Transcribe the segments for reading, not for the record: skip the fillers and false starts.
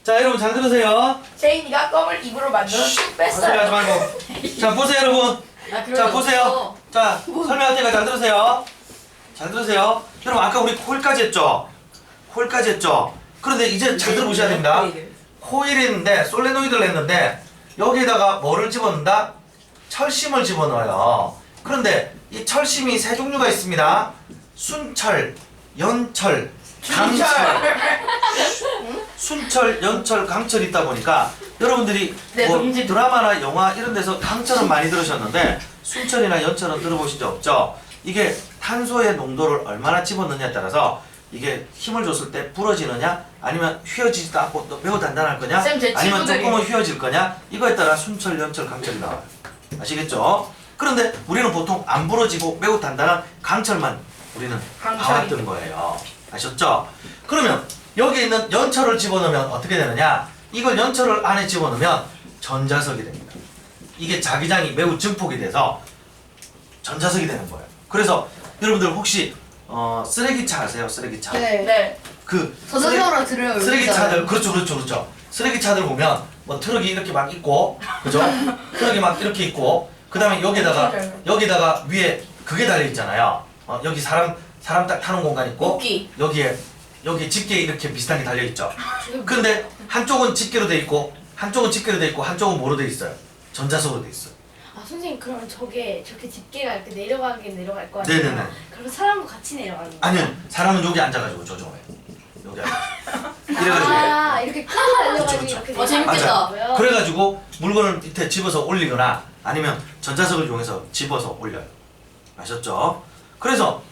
자, 여러분 잘 들으세요. 제인이가 껌을 입으로 만들어 쑥 소리 뺐어요. 하지 말고. 자, 보세요, 여러분. 자, 보세요. 자, 설명할 때까지 잘 들으세요. 잘 들으세요. 여러분, 아까 우리 코일까지 했죠? 코일까지 했죠? 그런데 이제 잘 들어보셔야 됩니다. 코일이 있는데, 솔레노이드를 했는데, 여기에다가 뭐를 집어넣는다? 철심을 집어넣어요. 그런데 이 철심이 세 종류가 있습니다. 순철, 연철, 강철. 순철, 연철, 강철이 있다 보니까 여러분들이 네, 뭐 동지. 드라마나 영화 이런 데서 강철은 많이 들으셨는데 순철이나 연철은 들어보신 적 없죠? 이게 탄소의 농도를 얼마나 집어넣느냐에 따라서 이게 힘을 줬을 때 부러지느냐 아니면 휘어지지도 않고 또 매우 단단할 거냐 쌤, 제 아니면 친구들이- 조금은 휘어질 거냐 이거에 따라 순철, 연철, 강철이 나와요. 아시겠죠? 그런데 우리는 보통 안 부러지고 매우 단단한 강철만 우리는 강철이. 봐왔던 거예요. 아셨죠? 그러면 여기 있는 연철을 집어넣으면 어떻게 되느냐? 이걸 연철을 안에 집어넣으면 전자석이 됩니다. 이게 자기장이 매우 증폭이 돼서 전자석이 되는 거예요. 그래서 여러분들 혹시 쓰레기차 아세요? 쓰레기차. 네. 그 전자석으로 들어요. 쓰레기차들 그렇죠. 쓰레기차들 보면 뭐 트럭이 이렇게 막 있고 그죠? 트럭이 막 이렇게 있고 그다음에 여기다가 위에 그게 달려 있잖아요. 여기 사람 딱 타는 공간 있고 도끼. 여기 집게 이렇게 비슷한 게 달려 있죠. 근데 한쪽은 집게로 돼 있고 한쪽은 뭐로 돼 있어요? 전자석으로 돼 있어요. 아 선생님 그러면 저게 저렇게 집게가 이렇게 내려가긴 내려갈 거 아니에요? 네네네. 그럼 사람도 같이 내려가는 거예요? 아니요, 사람은 여기 앉아가지고 조종해. 여기 앉아. 이래가지고. 아 이렇게 끌고 달려가지고 그쵸. 이렇게 재밌겠다. 내려가는 거예요? 그래가지고 물건을 밑에 집어서 올리거나 아니면 전자석을 이용해서 집어서 올려요. 아셨죠? 그래서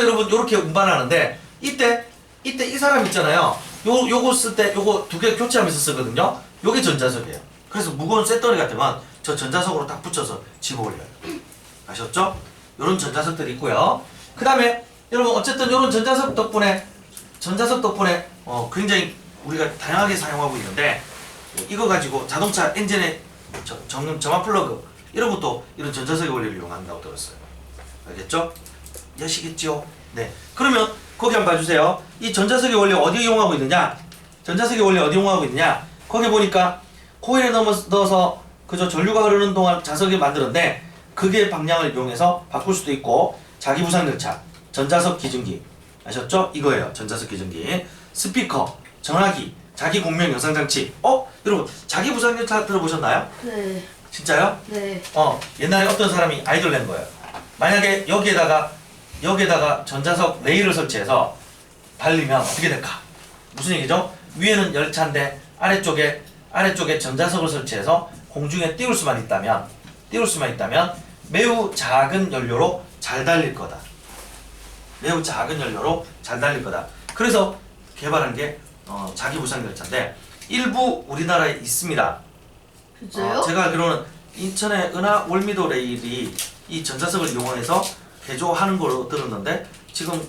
여러분 이렇게 운반하는데 이때 이 사람 있잖아요. 요거 쓸 때 요거 두 개 교체하면서 쓰거든요. 요게 전자석이에요. 그래서 무거운 쇳덩이 같으면 저 전자석으로 딱 붙여서 집어 올려요. 아셨죠? 요런 전자석들이 있고요. 그 다음에 여러분 어쨌든 요런 전자석 덕분에 굉장히 우리가 다양하게 사용하고 있는데 이거 가지고 자동차 엔진에 점화 플러그 이런 것도 이런 전자석의 원리를 이용한다고 들었어요. 알겠죠? 아시겠죠? 네. 그러면 거기 한번 봐주세요. 이 전자석의 원리 어디에 이용하고 있느냐? 거기 보니까 코일에 넣어서 그저 전류가 흐르는 동안 자석을 만들었는데 그게 방향을 이용해서 바꿀 수도 있고 자기 부상 열차, 전자석 기증기 아셨죠? 이거예요. 전자석 기증기, 스피커, 전화기, 자기 공명 영상 장치. 여러분 자기 부상 열차 들어보셨나요? 네. 진짜요? 네. 옛날에 어떤 사람이 아이디어를 낸 거예요. 만약에 여기에다가 전자석 레일을 설치해서 달리면 어떻게 될까? 무슨 얘기죠? 위에는 열차인데 아래쪽에 전자석을 설치해서 공중에 띄울 수만 있다면 매우 작은 연료로 잘 달릴 거다. 그래서 개발한 게 자기 부상 열차인데 일부 우리나라에 있습니다. 진짜요? 제가 알기로는 인천의 은하 월미도 레일이 이 전자석을 이용해서 개조하는 걸로 들었는데 지금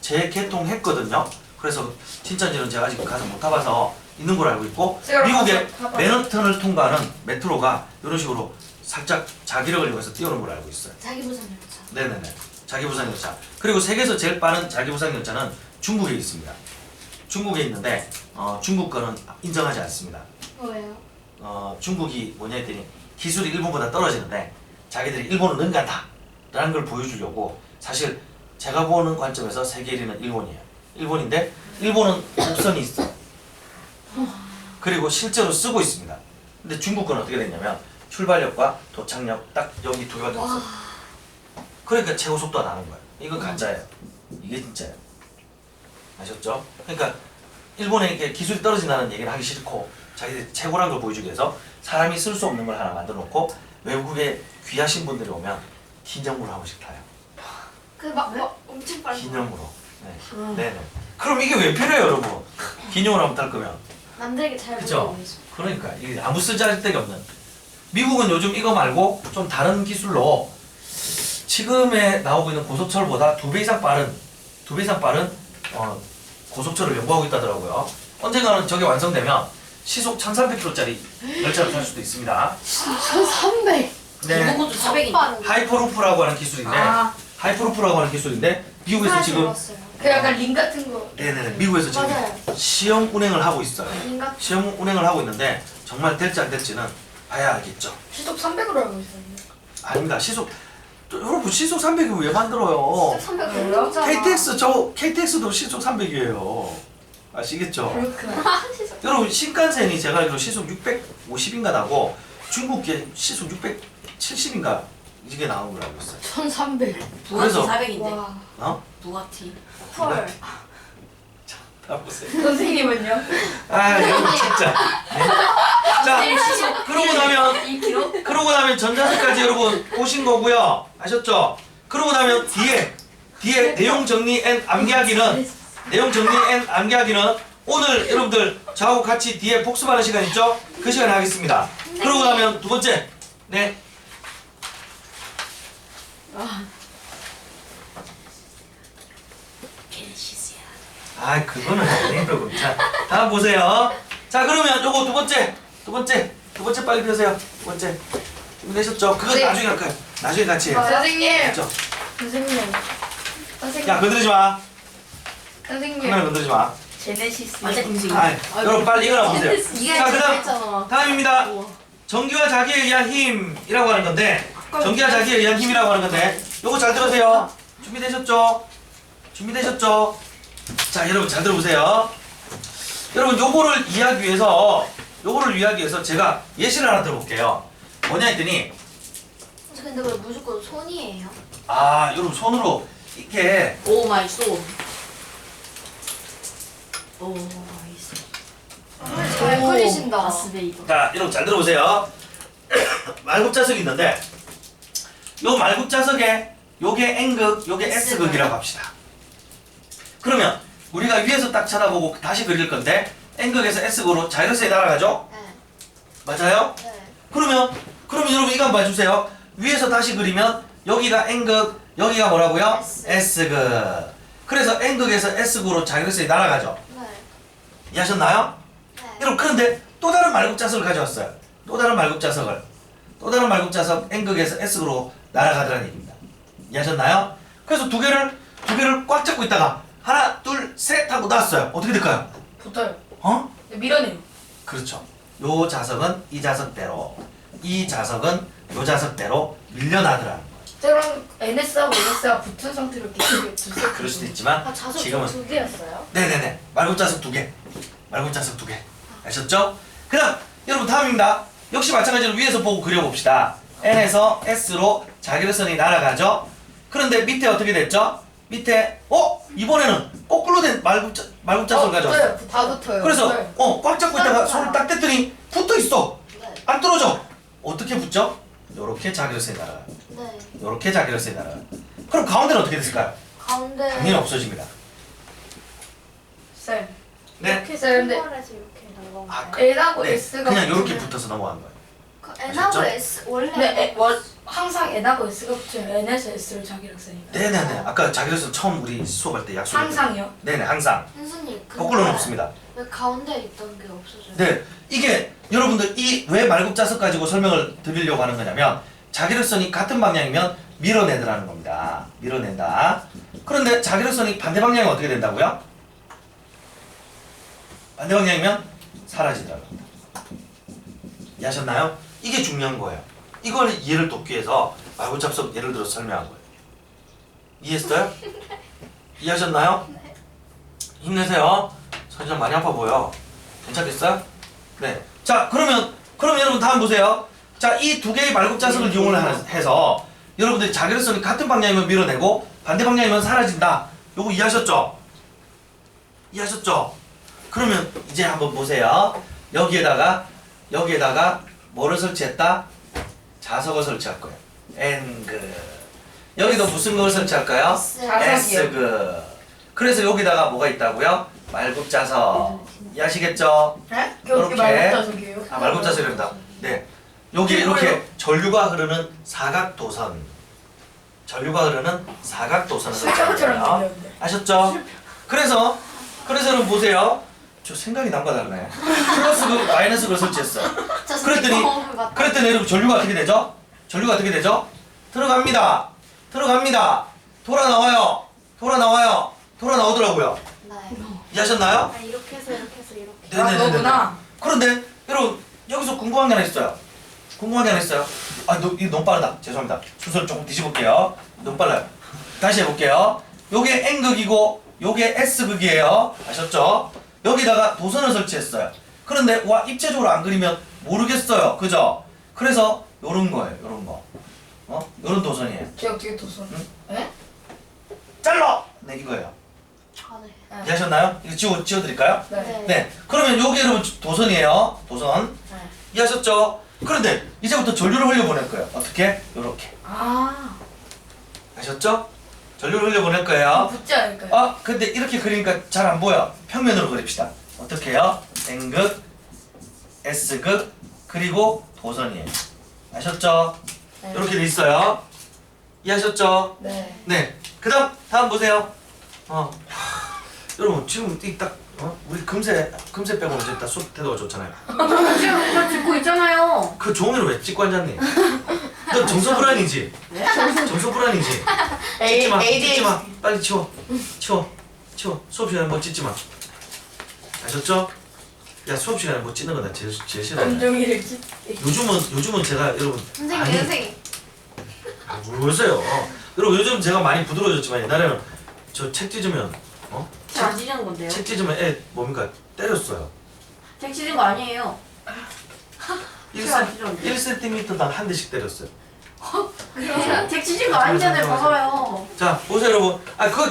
재개통했거든요. 그래서 진짜인지는 제가 아직 가서 못 타봐서 있는 걸 알고 있고 미국의 맨하탄을 통과하는 메트로가 이런 식으로 살짝 자기력을 이용해서 띄우는 걸 알고 있어요. 자기 부상 열차. 네네네. 자기 부상 열차. 그리고 세계에서 제일 빠른 자기 부상 열차는 중국에 있습니다. 중국에 있는데 중국 거는 인정하지 않습니다. 왜요? 중국이 뭐냐 했더니 기술이 일본보다 떨어지는데 자기들이 일본은 능가다 라는 걸 보여주려고 사실 제가 보는 관점에서 세계 1위는 일본이에요. 일본인데 일본은 곡선이 있어. 그리고 실제로 쓰고 있습니다. 근데 중국 건 어떻게 됐냐면 출발역과 도착역 딱 여기 두 개밖에 없어요. 그러니까 최고 속도가 나는 거예요. 이건 가짜예요. 이게 진짜예요. 아셨죠? 그러니까 일본에게 기술이 떨어진다는 얘기를 하기 싫고 자기들이 최고란 걸 보여주기 위해서 사람이 쓸 수 없는 걸 하나 만들어 놓고 외국에 귀하신 분들이 오면 기념으로 한 번씩 타요. 그막 엄청 빨리. 기념으로. 네. 네네. 그럼 이게 왜 필요해요, 여러분? 기념으로 한번 탈 거면. 남들에게 잘 그죠? 보이죠. 그러니까 이게 아무 쓸데가 없는. 미국은 요즘 이거 말고 좀 다른 기술로 지금에 나오고 있는 고속철보다 2배 이상 빠른 고속철을 연구하고 있다더라고요. 언젠가는 저게 완성되면 시속 1300km짜리 열차를 탈 수도 있습니다. 1300. 네. 이것도 400이. 하이퍼루프라고 하는 기술인데 미국에서 지금 그 약간 링 같은 거. 네네네 미국에서 지금 맞아요. 시험 운행을 하고 있어요. 인가 시험 운행을 하고 있는데 정말 될지 안 될지는 봐야 알겠죠. 시속 300으로 알고 있었는데. 아닙니다. 여러분 시속 300이 왜 만들어요? 300 뭐야? 넘잖아. KTX도 시속 300이에요. 아시겠죠? 그렇구나. 여러분 신칸센이 제가 알기로 시속 650인가 나고 중국계 시속 670인가 이게 나온 걸로 알고 있어요. 1300. 부가티 그래서- 400인데. 와. 어? 부가티. 헐. 자, 보세요. 선생님은요? 아, 여러분 진짜. 네. 자, 그러고 나면 전자석까지 여러분 보신 거고요. 아셨죠? 그러고 나면 뒤에 내용 정리 앤 암기하기는 오늘 여러분들 저하고 같이 뒤에 복습하는 시간 있죠? 그 시간에 하겠습니다. 그러고 나면 두 번째. 네. 게네시스야. 아, 그거는 아니에요. 자, 다음 보세요. 자, 그러면 요거 두 번째 빨리 펴세요. 두 번째. 준비되셨죠? 그건 네. 나중에 할까요? 나중에 같이 해요. 선생님. 됐죠? 선생님. 선생님. 야, 건드리지 마. 선생님. 카메라 건드리지 마. 제네시스. 완전 음식. 아, 여러분 빨리 이거나 보세요. 이게 자, 그다음 했잖아. 다음입니다. 정기와 자기에 의한 힘이라고 하는 건데, 정기와 자기에 의한 힘이라고 하는 건데, 요거 잘 들으세요. 준비되셨죠? 자, 여러분 잘 들어보세요. 여러분 요거를 이해하기 위해서 제가 예시를 하나 들어볼게요. 뭐냐 했더니, 근데 왜 무조건 손이에요? 아, 여러분 손으로 이렇게 오 마이 소. 오 마이 소. 잘 그리신다. 아스베이더. 자, 여러분 잘 들어보세요. 말굽자석이 있는데 요 말굽자석에 요게 N극, 요게 S극이라고 합시다. 그러면 우리가 위에서 딱 쳐다보고 다시 그릴 건데 N극에서 S극으로 자연스레 날아가죠? 네. 맞아요? 네. 그러면 여러분 이거 한번 봐주세요. 위에서 다시 그리면 여기가 N극, 여기가 뭐라고요? S. S극. 그래서 N극에서 S극으로 자연스레 날아가죠? 네. 이해하셨나요? 네. 여러분 그런데 또 다른 말굽자석을 가져왔어요. 또 다른 말굽자석 N극에서 S극으로 날아가더라는 얘기입니다. 이해하셨나요? 그래서 두 개를 꽉 잡고 있다가 하나, 둘, 셋 하고 놨어요. 어떻게 될까요? 붙어요. 어? 밀어내요. 그렇죠. 요 자석은 이 자석대로, 이 자석은 요 자석대로 밀려나더라는 거예요. 그럼 NS하고 NS가 붙은 상태로 이렇게 두세. 그럴 수도 있지만 아 자석 지금은 두 개였어요? 네네네 말굽자석 두 개. 아셨죠? 그다음 여러분 다음입니다. 역시 마찬가지로 위에서 보고 그려봅시다. N에서 S로 자기력선이 날아가죠. 그런데 밑에 어떻게 됐죠? 밑에 이번에는 거꾸로 된 말굽자석을 가져왔어요. 붙어요. 다 붙어요. 그래서 붙어요. 꽉 잡고 있다가 손을 딱 뗐더니 붙어 있어. 네. 안 떨어져. 어떻게 붙죠? 요렇게 자기력선이 날아가요. 네. 요렇게 자기력선이 날아가요. 그럼 가운데는 어떻게 됐을까요? 가운데 당연히 없어집니다. 쌤. 네. 이렇게 쌤인데 col에서 이렇게 넘어간 아, 거예요? N하고 네. S가 그냥 요렇게 붙으면- 붙어서 넘어간 거예요. 그 N하고 아셨죠? S 원래 근데 항상 N하고 S가 붙으면 N에서 S를 자기력 쓰니까. 네네네. 아까 자기력선 처음 우리 수업할 때 약속. 항상요? 네네 항상. 현수님 근데 거꾸로는 없습니다. 왜 가운데 있던 게 없어져요? 네, 이게 여러분들 이 왜 말굽자석 가지고 설명을 드리려고 하는 거냐면 자기력선이 같은 방향이면 밀어내더라는 겁니다. 밀어낸다. 그런데 자기력선이 반대 방향이 어떻게 된다고요? 반대 방향이면 사라지더라는 겁니다. 이해하셨나요? 이게 중요한 거예요. 이걸 이해를 돕기 위해서 말굽자석 예를 들어서 설명한 거예요. 이해했어요? 이해하셨나요? 힘내세요. 손이 많이 아파 보여. 괜찮겠어요? 네. 자, 그러면 여러분 다음 보세요. 자, 이 두 개의 말굽자석을 이용을 해서 여러분들이 자기력선이 같은 방향이면 밀어내고 반대 방향이면 사라진다. 요거 이해하셨죠? 그러면 이제 한번 보세요. 여기에다가 뭐를 설치했다? 자석을 설치할 거예요. N극. 여기도 무슨 극을 설치할까요? 자석이요. S극. 그래서 여기다가 뭐가 있다고요? 말굽자석. 이해하시겠죠? 네? 요렇게. 말붙자석이에요. 아, 말굽자석이랍니다. 네. 여기 이렇게 전류가 흐르는 사각도선을 실장처럼 설치하는 거예요. 들렸는데. 아셨죠? 그래서 여러분 보세요. 저 생각이 남과 다르네. 플러스극, 마이너스극을 설치했어요. 그랬더니 여러분 전류가 어떻게 되죠? 들어갑니다. 돌아 나와요. 돌아 나와요. 돌아 나오더라고요. 네. 이해하셨나요? 아 이렇게 해서 이렇게 해서 이렇게. 아, 너구나. 그런데 여러분 여기서 궁금한 게 하나 있어요. 궁금한 게 하나 있어요. 이거 너무 빠르다. 죄송합니다. 순서를 조금 뒤집을게요. 너무 빨라요. 다시 해볼게요. 요게 N극이고 요게 S극이에요. 아셨죠? 여기다가 도선을 설치했어요. 그런데 와 입체적으로 안 그리면 모르겠어요. 그죠? 그래서 요런 거예요. 요런 거. 요런 도선이에요. 걔 어떻게 도선? 에? 잘라! 네 이거예요. 아 네. 이해하셨나요? 이거 지워드릴까요? 네. 네. 그러면 요게 여러분 도선이에요. 도선. 네. 이해하셨죠? 그런데 이제부터 전류를 흘려보낼 거예요. 어떻게? 요렇게. 아. 아셨죠? 전류를 흘려보낼 거예요. 붙지 않을까요? 근데 이렇게 그리니까 잘 안 보여. 평면으로 그립시다. 어떻게 해요? N극, S극, 그리고 도선이에요. 아셨죠? 네. 이렇게 돼 있어요. 이해하셨죠? 네. 네. 다음 보세요. 여러분 지금 우리 금세 빼고 이제 다 수업 태도가 좋잖아요. 지금 이거 듣고 있잖아요. 그 종이를 왜 찍고 앉았니? 너 정서 불안이지? 네? 정서 불안이지? 찍지 마. 찍지 마. 빨리 치워. 수업 시간에 뭐 찍지 마. 아셨죠? 야 수업 시간에 뭐 찍는 거 나 제일 싫어해. 검정이를 찍. 요즘은 제가 여러분 선생님 선생님. 모르세요. 여러분 요즘 제가 많이 부드러워졌지만 옛날에는 저 책 찢으면 잘 찢은 건데요? 책 찢으면 애 뭡니까 때렸어요. 책 찢은 거 아니에요. 1cm당 한 대씩 때렸어요. 책 찢은 거 아니잖아요. 봐봐요. 자 보세요 여러분.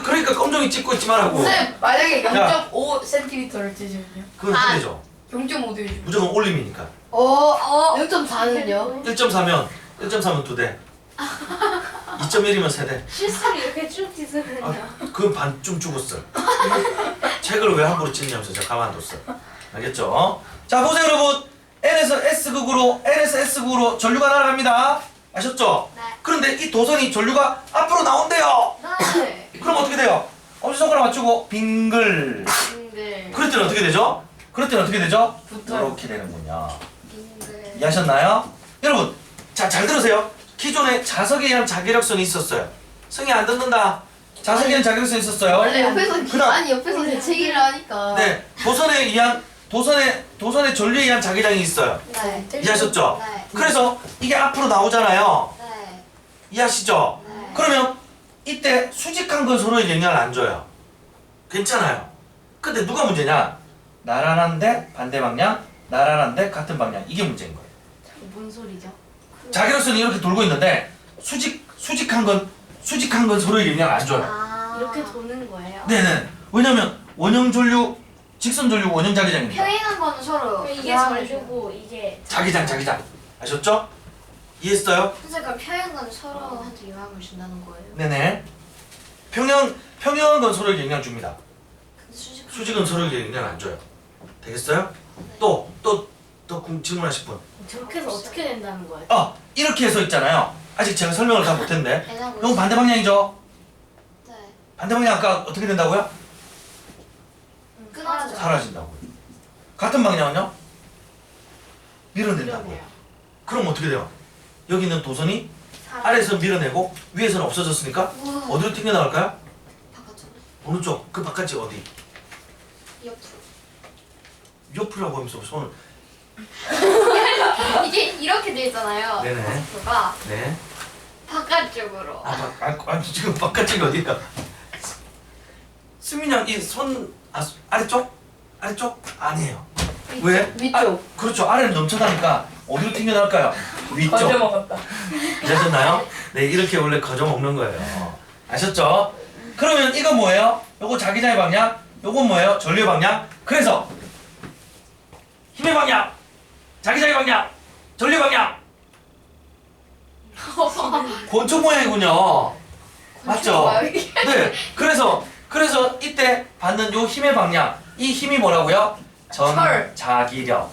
그러니까 검정이 찍고 있지 말라고. 쌤 만약에 야. 0.5cm를 찢으면요? 그건 안 되죠. 0.5도 해줘. 무조건 올림이니까. 0.4는요? 1.4면 두 대. 2.1이면 세 대. 실수를 이렇게 쭉 찢으면요. 그 반쯤 죽었어요. 책을 왜 함부로 찢냐면서 제가 가만 안 뒀어요. 알겠죠? 자 보세요 여러분. N에서 S극으로 전류가 날아갑니다. 아셨죠? 네. 그런데 이 도선이 전류가 앞으로 나온대요. 네. 그럼 어떻게 돼요? 엄지손가락 맞추고 빙글. 빙글. 그럴 때는 어떻게 되죠? 붙어요. 이렇게 되는군요. 빙글. 이해하셨나요? 여러분, 잘 들으세요. 기존에 자석에 의한 자기력선이 있었어요. 승희 안 듣는다. 자석에 의한 자기력선이 있었어요. 원래 그다음 옆에서 대체기를 하니까. 네, 도선에 의한 도선의 전류에 의한 자기장이 있어요. 네. 이해하셨죠? 네. 그래서 이게 앞으로 나오잖아요. 네. 이해하시죠? 네. 그러면 이때 수직한 건 서로에 영향을 안 줘요. 괜찮아요. 근데 누가 문제냐? 나란한데 반대 방향, 나란한데 같은 방향. 이게 문제인 거예요. 뭔 소리죠? 자기력선이 이렇게 돌고 있는데 수직한 건 서로에 영향을 안 줘요. 아 이렇게 도는 거예요? 네네. 왜냐면 원형 전류, 직선 전류 원형 자기장입니다. 평행한 거는 서로. 이게 전류고 이게 자기장. 아셨죠? 이해했어요? 그러니까 평행한 거는 서로한테 영향을 준다는 거예요. 네네. 평형한 건 서로에게 영향 줍니다. 근데 수직은 서로에게 영향 안 줘요. 되겠어요? 또 질문하실 분. 저렇게 해서 어떻게 된다는 거예요? 이렇게 해서 있잖아요. 아직 제가 설명을 다 못했는데. 애나고 이건 반대 방향이죠? 네. 반대 방향 아까 어떻게 된다고요? 끊어져. 사라진다고요. 같은 방향은요? 밀어낸다고요. 이러네요. 그럼 어떻게 돼요? 여기 있는 도선이 사람. 아래에서 밀어내고 위에서는 없어졌으니까 우와. 어디로 튕겨나갈까요? 바깥으로. 어느 쪽? 그 바깥이 어디? 옆으로. 옆으로라고 하면서 손을 이게 이렇게 돼 있잖아요. 네네. 그가 네. 바깥쪽으로. 아니 지금 바깥쪽이 어디야? 수민 양 이 손 아래쪽? 아니에요. 왜? 위쪽. 그렇죠. 아래는 넘쳐나니까 어디로 튕겨나갈까요? 위쪽. 거저 먹었다. 아셨나요? 네, 이렇게 원래 거저 먹는 거예요. 아셨죠? 그러면 이건 뭐예요? 요거 자기장의 방향, 요건 뭐예요? 전류의 방향. 그래서 힘의 방향, 자기장의 방향, 전류의 방향. 권총 모양이군요. 맞죠? 네. 그래서 이때 받는 요 힘의 방향, 이 힘이 뭐라고요? 전자기력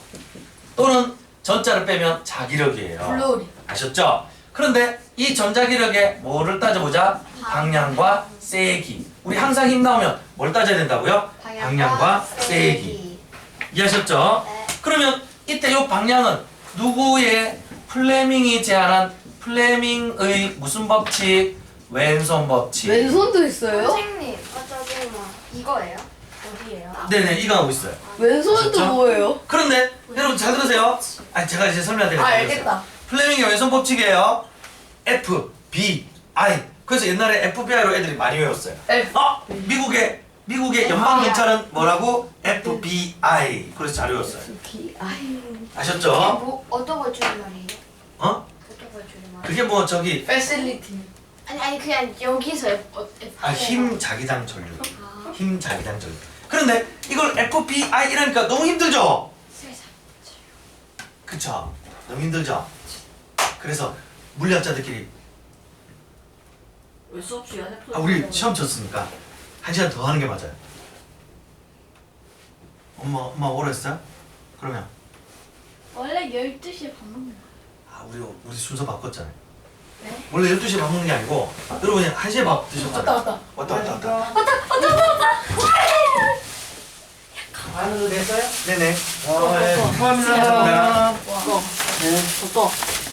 또는 전자를 빼면 자기력이에요. 플로리. 아셨죠? 그런데 이 전자기력의 뭐를 따져보자? 방향과 세기. 우리 항상 힘 나오면 뭘 따져야 된다고요? 방향과 세기. 이해하셨죠? 네. 그러면 이때 이 방향은 누구의 플레밍이 제안한 플레밍의 무슨 법칙? 왼손 법칙. 왼손도 있어요? 선생님, 저기 뭐 이거예요? 어디예요? 네네, 이거 하고 있어요. 왼손도 진짜? 뭐예요? 그런데 여러분 잘 들으세요. 아니 제가 이제 설명드릴게요. 알겠다. 플레밍의 왼손 법칙이에요. F, B, I. 그래서 옛날에 FBI로 애들이 많이 외웠어요. F. 미국의 연방 경찰은 뭐라고? FBI. 그래서 잘 외웠어요. 아셨죠? 뭐 어떤 걸 주는 말이에요? 어? 어떤 걸 주는 말? 그게 뭐 저기 패실리티. 아니 그냥 여기서 힘 자기장 전류. 힘 자기장 전류. 그런데 이걸 FBI 이러니까 너무 힘들죠? 그쵸? 너무 힘들죠? 그래서 물리학자들끼리 왜 수업 시간에 우리 시험 쳤으니까 1시간 더 하는 게 맞아요. 엄마 오래 했어요? 그러면 원래 12시에 밥 먹는 거. 우리 순서 바꿨잖아요. 원래 12시에 밥 먹는 게 아니고 여러분이 1시에 밥 드셨잖아요. 왔다. 안으로 됐어요? 네네. 와. 감사합니다. 와. 또